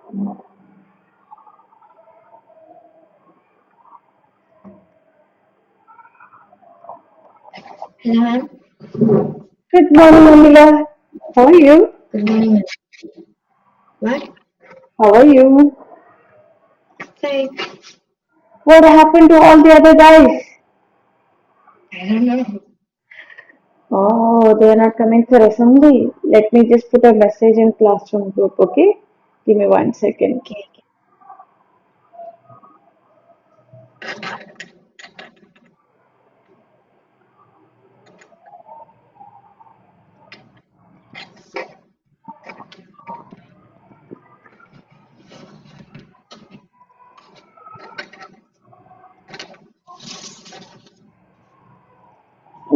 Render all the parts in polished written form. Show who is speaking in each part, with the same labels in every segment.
Speaker 1: Hello, ma'am.
Speaker 2: Good morning, Amila. How are you?
Speaker 1: Good morning, ma'am. What?
Speaker 2: How are you?
Speaker 1: Fine.
Speaker 2: What happened to all the other guys?
Speaker 1: I don't know.
Speaker 2: Oh, they are not coming for assembly. Let me just put a message in classroom group, okay? Give me 1 second.
Speaker 1: Okay.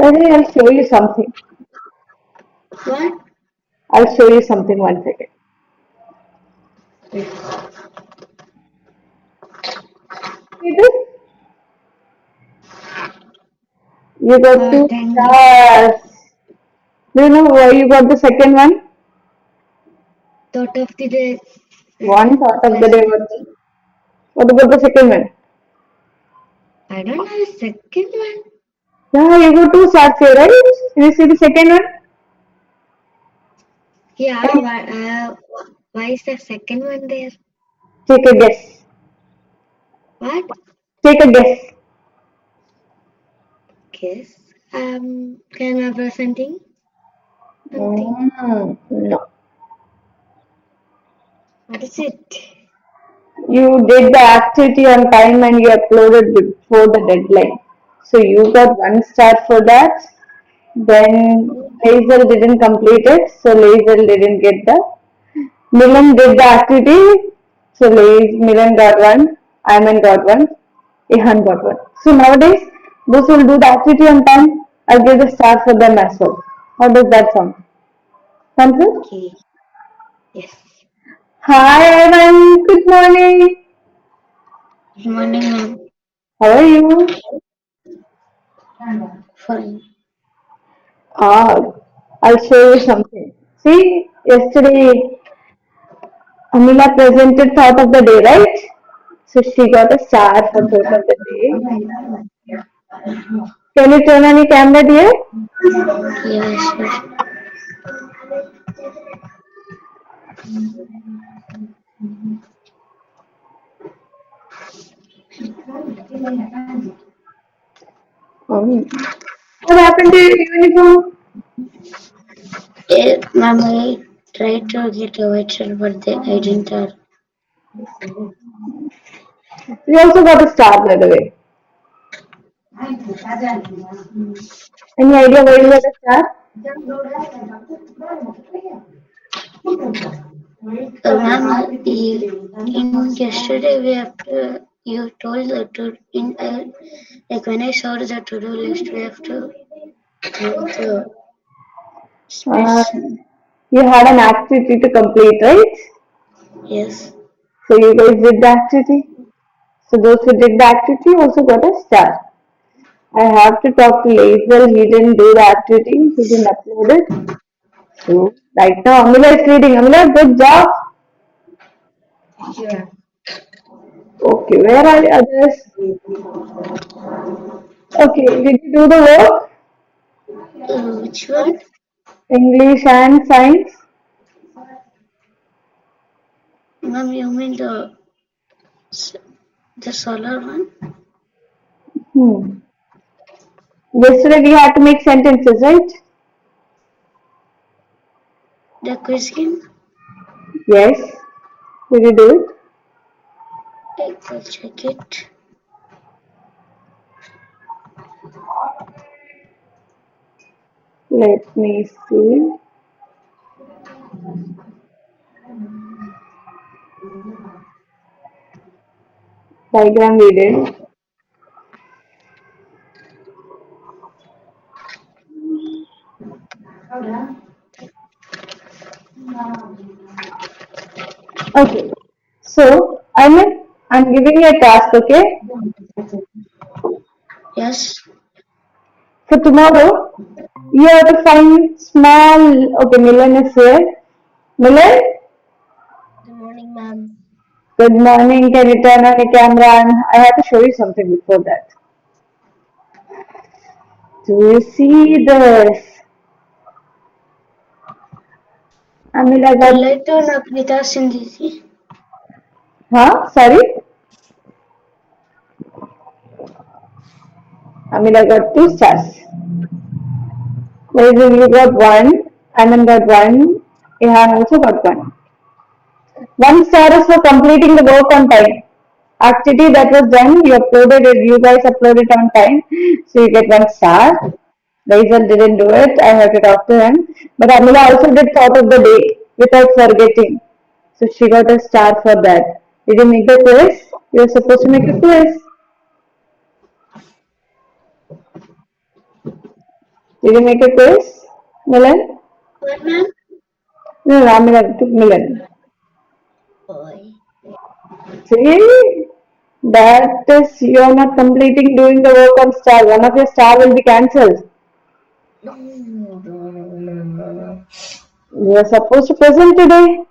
Speaker 2: I'll show you something.
Speaker 1: What?
Speaker 2: I'll show you something 1 second.
Speaker 1: Wait.
Speaker 2: See this? You got two
Speaker 1: Thank you.
Speaker 2: stars. Do you know why you got the second one?
Speaker 1: Thought of the day.
Speaker 2: One thought of the
Speaker 1: Plus
Speaker 2: day.
Speaker 1: something.
Speaker 2: What about the second one?
Speaker 1: I don't know the second one.
Speaker 2: Yeah, you got two stars here, right? Can you see the second one?
Speaker 1: Yeah. Why is the second one there?
Speaker 2: Take a guess.
Speaker 1: What?
Speaker 2: Take a guess.
Speaker 1: Guess. Can I press something? Something.
Speaker 2: No.
Speaker 1: What is it?
Speaker 2: You did the activity on time and you uploaded before the deadline. So you got 1 star for that. Then
Speaker 1: Oh,
Speaker 2: Hazel didn't complete it, so Hazel didn't get the. Milan did the activity, so Milan got one. Ayman got one. Ihan got one. So nowadays, those who will do the activity on time, I'll give the star for them as well. How does that sound? Sounds good?
Speaker 1: okay. Yes.
Speaker 2: Hi Ayman, good morning.
Speaker 1: Good morning, ma'am.
Speaker 2: How are you?
Speaker 1: Fine.
Speaker 2: Ah, I'll show you something. See, yesterday Amila presented thought of the day, right? So she got a star for thought of the day. Can you turn on your camera, dear?
Speaker 1: Yes, sir.
Speaker 2: What happened to your uniform?
Speaker 1: Ma'am, I tried to get a white shirt, but I didn't have.
Speaker 2: You also got a star, by the way. Any idea why you got a star?
Speaker 1: Ma'am, in yesterday we have to. You told that to in like when I saw the to-do list, we have to have the
Speaker 2: Uh,
Speaker 1: space.
Speaker 2: you had an activity to complete, right?
Speaker 1: Yes.
Speaker 2: So you guys did the activity. So those who did the activity also got a star. I have to talk to Lazel. He didn't do the activity. He didn't upload it. So right now Amila is reading. Amila, good job.
Speaker 1: Yeah.
Speaker 2: Okay, where are the others? Okay, did you do the work?
Speaker 1: Which one?
Speaker 2: English and science?
Speaker 1: Ma'am, you mean s- the solar one?
Speaker 2: Hmm. Yesterday we had to make sentences, right?
Speaker 1: The quiz game?
Speaker 2: Yes. Did you do it?
Speaker 1: I'll check it.
Speaker 2: Let me see. Diagram we did. Okay. So I'm giving you a task, okay?
Speaker 1: Yes.
Speaker 2: For tomorrow, you have to find small. Okay, Milan is here. Milan,
Speaker 1: Good morning, ma'am.
Speaker 2: Good morning. Can you turn on your camera? And I have to show you something before that. Do you see this? Amila
Speaker 1: The
Speaker 2: got,
Speaker 1: letter Naprita Sindhi.
Speaker 2: huh? Sorry? Amila got two stars. Whereas you got one, Anand got one, Ihan also got one. One star is for completing the work on time. Activity that was done, you uploaded it, you guys uploaded on time, so you get one star. Raisel didn't do it, I have to talk to him. But Amila also did thought of the day without forgetting. So she got a star for that. Did you make the quiz? You were supposed to make a quiz. Did you make a quiz, Milan?
Speaker 1: What, ma'am?
Speaker 2: No, no, Amila, Milan.
Speaker 1: Boy.
Speaker 2: See, that is you're not completing doing the work on star. One of your star will be cancelled.
Speaker 1: No, no, no, no, no, no.
Speaker 2: You are supposed to present today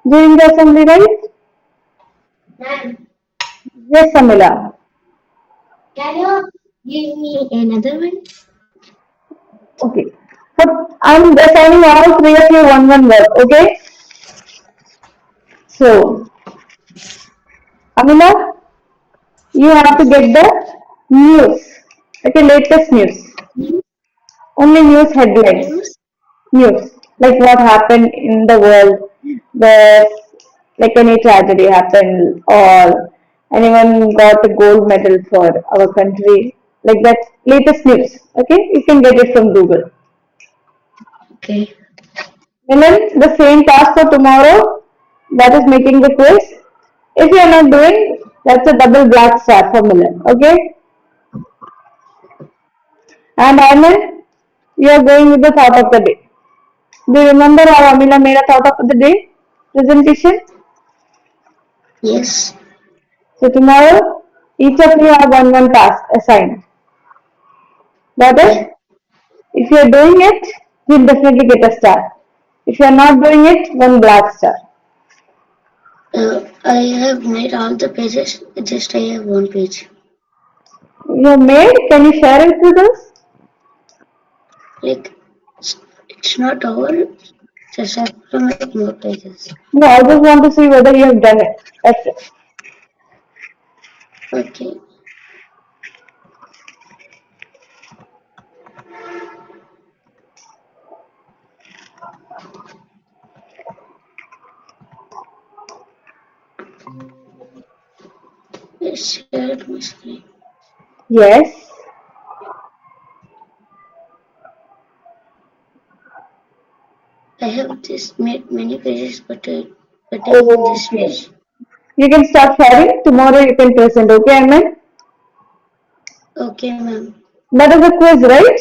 Speaker 2: during the assembly, right?
Speaker 1: Ma'am,
Speaker 2: Yes, Samila.
Speaker 1: can you give me another one?
Speaker 2: Okay. But I'm assigning all three of you one work, okay? So, Amila, you have to get the news. Okay, latest news.
Speaker 1: News?
Speaker 2: Only news headlines.
Speaker 1: News?
Speaker 2: News, like what happened in the world, where like any tragedy happened or anyone got a gold medal for our country, like that latest news. Okay, you can get it from Google.
Speaker 1: Okay.
Speaker 2: And then the same task for tomorrow, that is making the quiz. If you are not doing, that's a double black star for Milan. Okay, and Arman, you are going with the thought of the day. Do you remember how Amila made a thought of the day presentation?
Speaker 1: Yes.
Speaker 2: So tomorrow, each of you have one task assigned. Got
Speaker 1: Okay.
Speaker 2: it? If you are doing it, you'll definitely get a star. If you are not doing it, one black star.
Speaker 1: I have made all the pages. Just I have one page.
Speaker 2: You have made, can you share it with us?
Speaker 1: Like it's not over. Just have to make more pages.
Speaker 2: No, I just want to see whether you have done it. That's it.
Speaker 1: Okay. Let's share my screen.
Speaker 2: Yes.
Speaker 1: I have just made many pages, but I have this
Speaker 2: Okay.
Speaker 1: page.
Speaker 2: You can start sharing. Tomorrow you can present. Okay, Amen?
Speaker 1: Okay, ma'am.
Speaker 2: That is a quiz, right?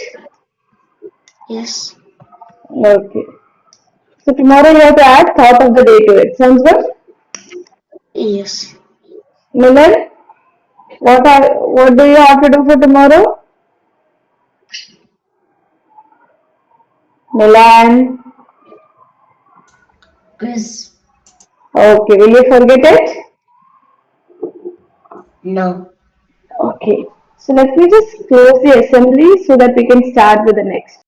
Speaker 1: Yes.
Speaker 2: Okay. So tomorrow you have to add thought of the day to it. Sounds good?
Speaker 1: Yes.
Speaker 2: Milan, what do you have to do for tomorrow? Milan.
Speaker 1: Quiz.
Speaker 2: Okay, will you forget it?
Speaker 1: No.
Speaker 2: Okay. So let me just close the assembly so that we can start with the next.